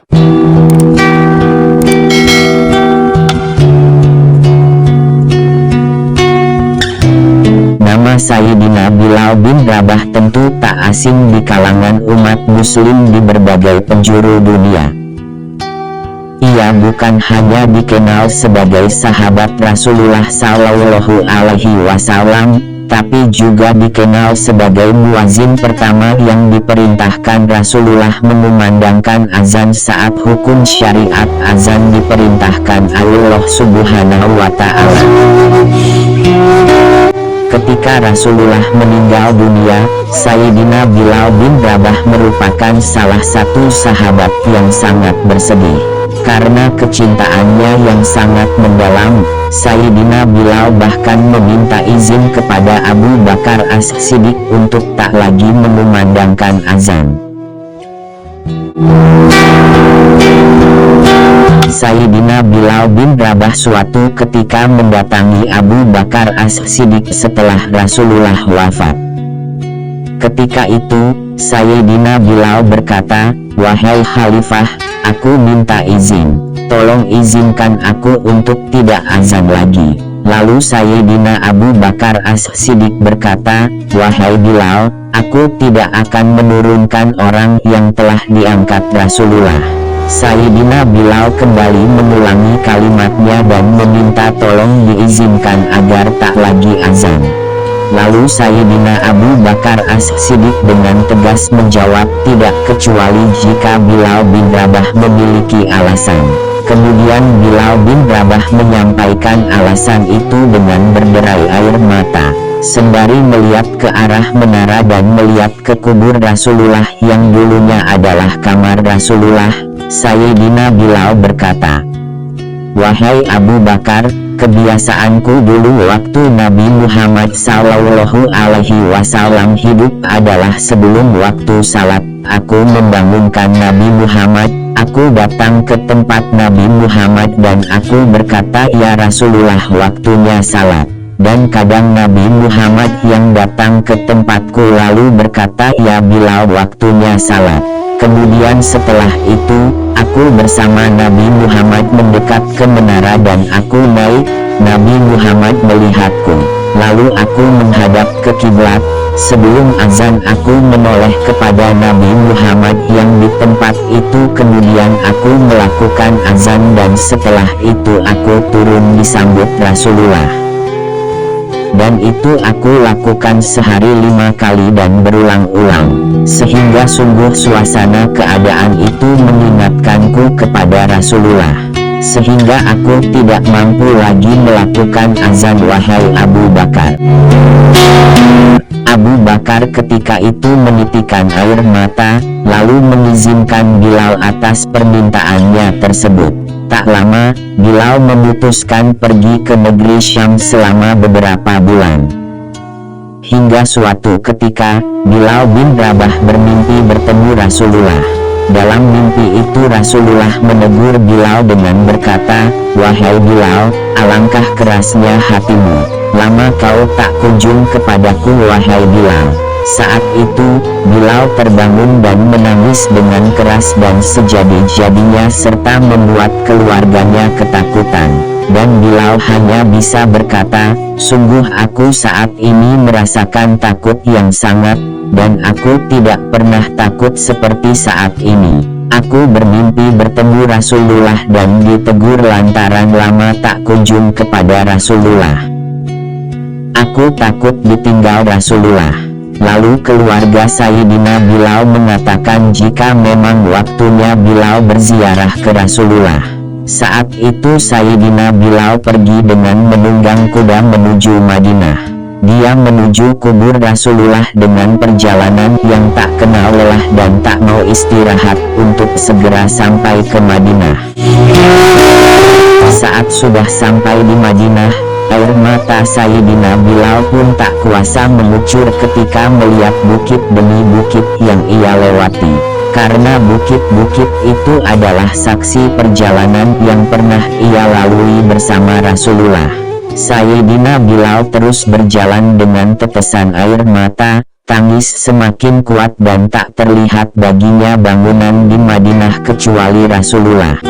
Nama Sayyidina Bilal bin Rabah tentu tak asing di kalangan umat muslim di berbagai penjuru dunia. Ia bukan hanya dikenal sebagai sahabat Rasulullah Shallallahu Alaihi Wasallam, tapi juga dikenal sebagai muazin pertama yang diperintahkan Rasulullah mengumandangkan azan saat hukum syariat azan diperintahkan Allah Subhanahu wa Ta'ala. Ketika Rasulullah meninggal dunia, Sayyidina Bilal bin Rabah merupakan salah satu sahabat yang sangat bersedih. Karena kecintaannya yang sangat mendalam, Sayyidina Bilal bahkan meminta izin kepada Abu Bakar As-Siddiq untuk tak lagi mengumandangkan azan. Sayyidina Bilal bin Rabah suatu ketika mendatangi Abu Bakar As-Siddiq setelah Rasulullah wafat. Ketika itu, Sayyidina Bilal berkata, "Wahai Khalifah, aku minta izin, tolong izinkan aku untuk tidak azan lagi." Lalu Sayyidina Abu Bakar As-Siddiq berkata, "Wahai Bilal, aku tidak akan menurunkan orang yang telah diangkat Rasulullah." Sayyidina Bilal kembali mengulangi kalimatnya dan meminta tolong diizinkan agar tak lagi azan. Lalu Sayyidina Abu Bakar As-Siddiq dengan tegas menjawab, "Tidak kecuali jika Bilal bin Rabah memiliki alasan." Kemudian Bilal bin Rabah menyampaikan alasan itu dengan berderai air mata, sembari melihat ke arah menara dan melihat ke kubur Rasulullah yang dulunya adalah kamar Rasulullah. Sayyidina Bilal berkata, "Wahai Abu Bakar, kebiasaanku dulu waktu Nabi Muhammad Sallallahu Alaihi Wasallam hidup adalah sebelum waktu salat, aku membangunkan Nabi Muhammad, aku datang ke tempat Nabi Muhammad dan aku berkata, 'Ya Rasulullah, waktunya salat.' Dan kadang Nabi Muhammad yang datang ke tempatku lalu berkata, 'Ya Bilal, waktunya salat.' Kemudian setelah itu, aku bersama Nabi Muhammad mendekat ke menara dan aku naik, Nabi Muhammad melihatku. Lalu aku menghadap ke kiblat. Sebelum azan aku menoleh kepada Nabi Muhammad yang di tempat itu, kemudian aku melakukan azan dan setelah itu aku turun disambut Rasulullah. Dan itu aku lakukan sehari 5 kali dan berulang-ulang, sehingga sungguh suasana keadaan itu mengingatkanku kepada Rasulullah, sehingga aku tidak mampu lagi melakukan azan, wahai Abu Bakar." Abu Bakar ketika itu menitikkan air mata, lalu mengizinkan Bilal atas permintaannya tersebut. Tak lama, Bilal memutuskan pergi ke negeri Syam selama beberapa bulan. Hingga suatu ketika, Bilal bin Rabah bermimpi bertemu Rasulullah. Dalam mimpi itu Rasulullah menegur Bilal dengan berkata, "Wahai Bilal, alangkah kerasnya hatimu. Lama kau tak kunjung kepadaku, wahai Bilal." Saat itu, Bilal terbangun dan menangis dengan keras dan sejadi-jadinya serta membuat keluarganya ketakutan. Dan Bilal hanya bisa berkata, "Sungguh aku saat ini merasakan takut yang sangat, dan aku tidak pernah takut seperti saat ini. Aku bermimpi bertemu Rasulullah dan ditegur lantaran lama tak kunjung kepada Rasulullah. Aku takut ditinggal Rasulullah." Lalu keluarga Sayyidina Bilal mengatakan jika memang waktunya Bilal berziarah ke Rasulullah. Saat itu Sayyidina Bilal pergi dengan menunggang kuda menuju Madinah. Dia menuju kubur Rasulullah dengan perjalanan yang tak kenal lelah dan tak mau istirahat untuk segera sampai ke Madinah. Saat sudah sampai di Madinah, air mata Sayyidina Bilal pun tak kuasa mengucur ketika melihat bukit demi bukit yang ia lewati. Karena bukit-bukit itu adalah saksi perjalanan yang pernah ia lalui bersama Rasulullah. Sayyidina Bilal terus berjalan dengan tetesan air mata, Tangis semakin kuat dan tak terlihat baginya bangunan di Madinah kecuali Rasulullah.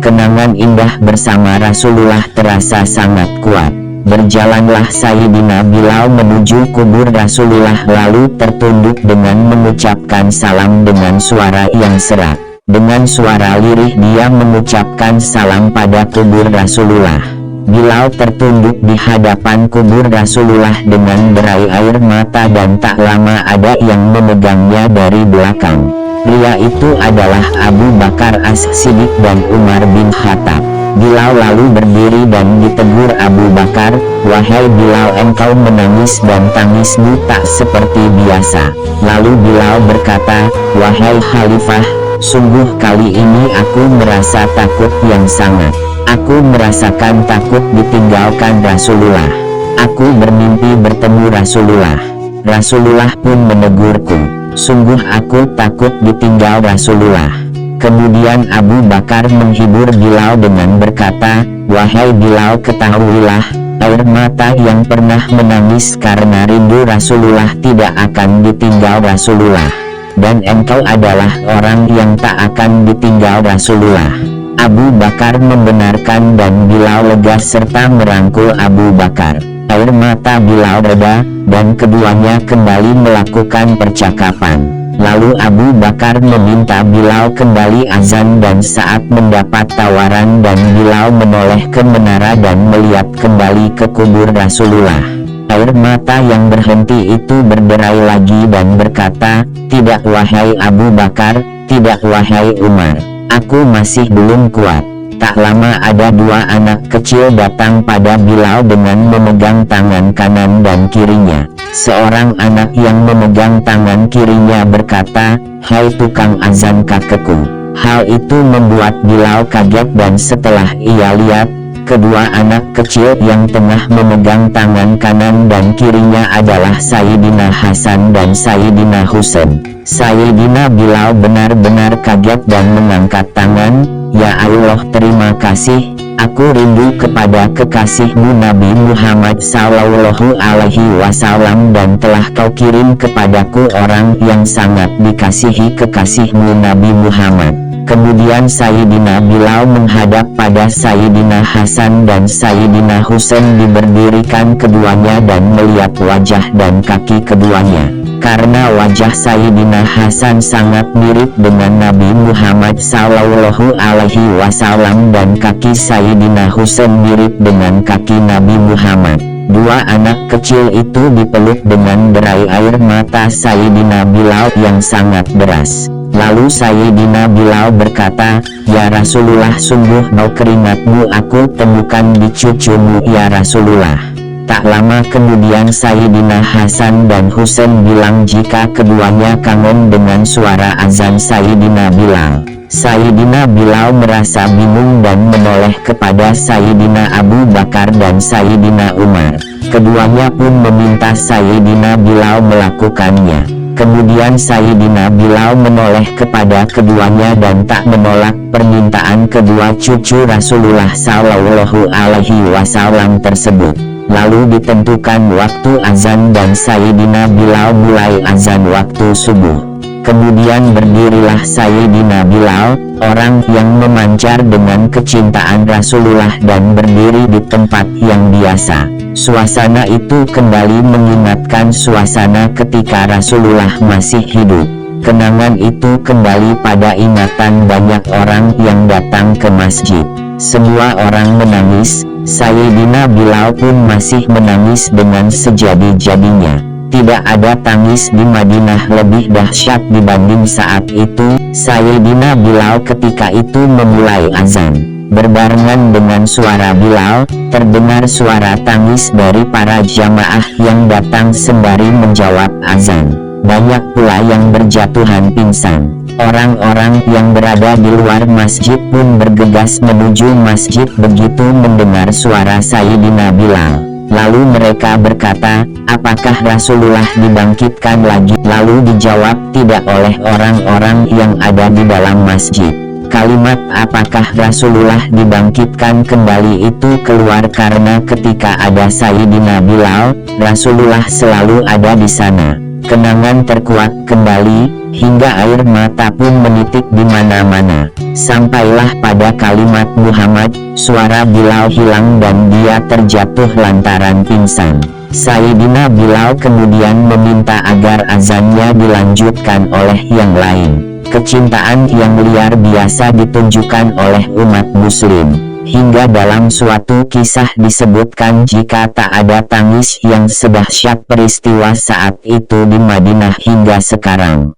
Kenangan indah bersama Rasulullah terasa sangat kuat. Berjalanlah Sayyidina Bilal menuju kubur Rasulullah lalu tertunduk dengan mengucapkan salam dengan suara yang serak. Dengan suara lirih dia mengucapkan salam pada kubur Rasulullah. Bilal tertunduk di hadapan kubur Rasulullah dengan derai air mata dan tak lama ada yang memegangnya dari belakang. Pria itu adalah Abu Bakar As-Siddiq dan Umar bin Khattab. Bilal lalu berdiri dan ditegur Abu Bakar, "Wahai Bilal, engkau menangis dan tangismu tak seperti biasa." Lalu Bilal berkata, "Wahai Khalifah, sungguh kali ini aku merasa takut yang sangat. Aku merasakan takut ditinggalkan Rasulullah. Aku bermimpi bertemu Rasulullah. Rasulullah pun menegurku. Sungguh aku takut ditinggal Rasulullah." Kemudian Abu Bakar menghibur Bilal dengan berkata, "Wahai Bilal, ketahuilah, air mata yang pernah menangis karena rindu Rasulullah tidak akan ditinggal Rasulullah. Dan engkau adalah orang yang tak akan ditinggal Rasulullah." Abu Bakar membenarkan dan Bilal lega serta merangkul Abu Bakar. Air mata Bilal reda, dan keduanya kembali melakukan percakapan. Lalu Abu Bakar meminta Bilal kembali azan dan saat mendapat tawaran dan Bilal menoleh ke menara dan melihat kembali ke kubur Rasulullah. Air mata yang berhenti itu berderai lagi dan berkata, "Tidak wahai Abu Bakar, tidak wahai Umar. Aku masih belum kuat." Tak lama ada dua anak kecil datang pada Bilal dengan memegang tangan kanan dan kirinya. Seorang anak yang memegang tangan kirinya berkata, "Hai tukang azan kakekku." Hal itu membuat Bilal kaget dan setelah ia lihat, kedua anak kecil yang tengah memegang tangan kanan dan kirinya adalah Sayyidina Hasan dan Sayyidina Husain. Sayyidina Bilal benar-benar kaget dan mengangkat tangan, "Ya Allah, terima kasih, aku rindu kepada kekasihmu Nabi Muhammad Sallallahu Alaihi Wasallam dan telah kau kirim kepadaku orang yang sangat dikasihi kekasihmu Nabi Muhammad." Kemudian Sayyidina Bilal menghadap pada Sayyidina Hasan dan Sayyidina Husain diberdirikan keduanya dan melihat wajah dan kaki keduanya. Karena wajah Sayyidina Hasan sangat mirip dengan Nabi Muhammad Sallallahu Alaihi Wasallam dan kaki Sayyidina Husain mirip dengan kaki Nabi Muhammad. Dua anak kecil itu dipeluk dengan derai air mata Sayyidina Bilal yang sangat deras. Lalu Sayyidina Bilal berkata, "Ya Rasulullah, sungguh bau keringatmu aku temukan di cucumu ya Rasulullah." Tak lama kemudian Sayyidina Hasan dan Husain bilang jika keduanya kangen dengan suara azan Sayyidina Bilal. Sayyidina Bilal merasa bingung dan menoleh kepada Sayyidina Abu Bakar dan Sayyidina Umar. Keduanya pun meminta Sayyidina Bilal melakukannya. Kemudian Sayyidina Bilal menoleh kepada keduanya dan tak menolak permintaan kedua cucu Rasulullah Sallallahu Alaihi Wasallam tersebut. Lalu ditentukan waktu azan dan Sayyidina Bilal mulai azan waktu subuh. Kemudian berdirilah Sayyidina Bilal, orang yang memancar dengan kecintaan Rasulullah dan berdiri di tempat yang biasa. Suasana itu kembali mengingatkan suasana ketika Rasulullah masih hidup. Kenangan itu kembali pada ingatan banyak orang yang datang ke masjid. Semua orang menangis, Sayyidina Bilal pun masih menangis dengan sejadi-jadinya. Tidak ada tangis di Madinah lebih dahsyat dibanding saat itu. Sayyidina Bilal ketika itu memulai azan. Berbarengan dengan suara Bilal, terdengar suara tangis dari para jamaah yang datang sembari menjawab azan. Banyak pula yang berjatuhan pingsan. Orang-orang yang berada di luar masjid pun bergegas menuju masjid begitu mendengar suara Sayyidina Bilal. Lalu mereka berkata, "Apakah Rasulullah dibangkitkan lagi?" Lalu dijawab tidak oleh orang-orang yang ada di dalam masjid. Kalimat apakah Rasulullah dibangkitkan kembali itu keluar karena ketika ada Sayyidina Bilal, Rasulullah selalu ada di sana. Kenangan terkuat kembali, hingga air mata pun menitik di mana-mana. Sampailah pada kalimat Muhammad, suara Bilal hilang dan dia terjatuh lantaran pingsan. Sayyidina Bilal kemudian meminta agar azannya dilanjutkan oleh yang lain. Kecintaan yang luar biasa ditunjukkan oleh umat muslim, hingga dalam suatu kisah disebutkan jika tak ada tangis yang sedahsyat peristiwa saat itu di Madinah hingga sekarang.